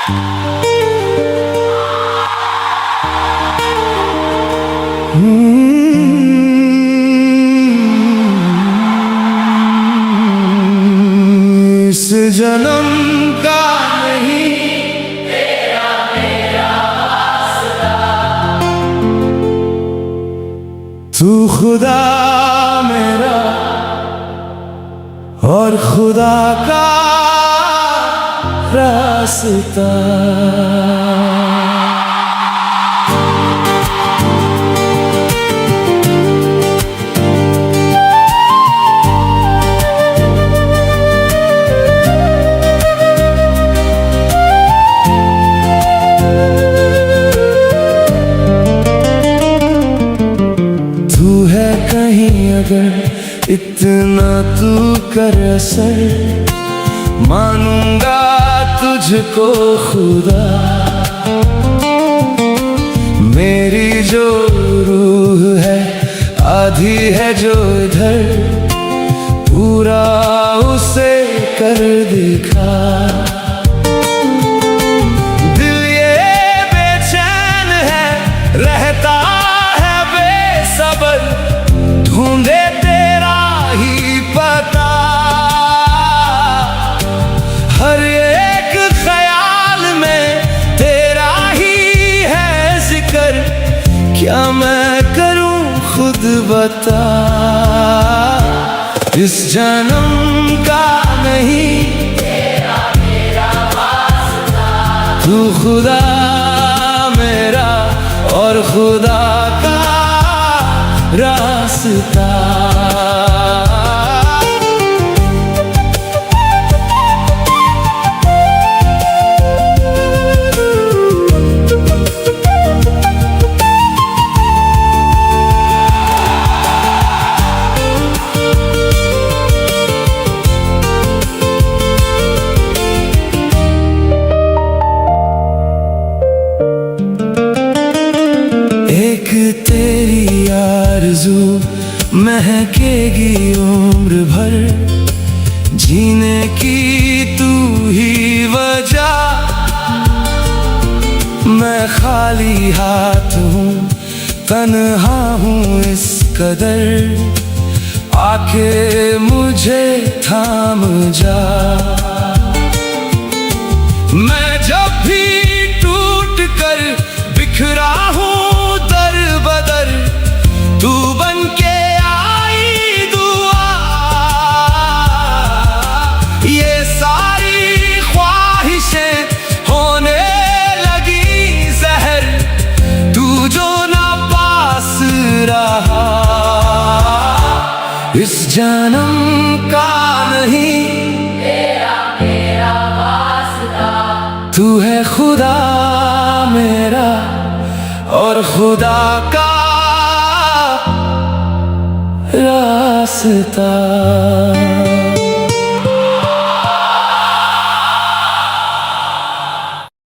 इस जन्म का नहीं तेरा मेरा वास्ता, तू खुदा मेरा और खुदा का रास्ता। तू है कहीं अगर इतना तू कर असर, मानूंगा तुझको खुदा। मेरी जो रूह है आधी है जो इधर, पूरा उसे कर दिखा। दिल ये बेचैन है रहता है बेसब्र, ढूंढे तेरा ही पता। हर एक ख्याल में तेरा ही है जिक्र, क्या मैं करूं खुद बता। इस जन्म का नहीं तेरा मेरा वास्ता, तू खुदा मेरा और खुदा का रास्ता। एक तेरी आरज़ू महकेगी उम्र भर, जीने की तू ही वजह। मैं खाली हाथ हूँ तन्हा हूँ इस कदर, आके मुझे थाम जा। मैं जब भी टूट कर बिखरा हूँ दर बदर, तू बन के आई दुआ। ये सारी ख्वाहिशें होने लगी जहर, तू जो ना पास रहा। इस जन्म का नहीं तेरा मेरा वास्ता, तू है खुदा मेरा और खुदा का रास्ता।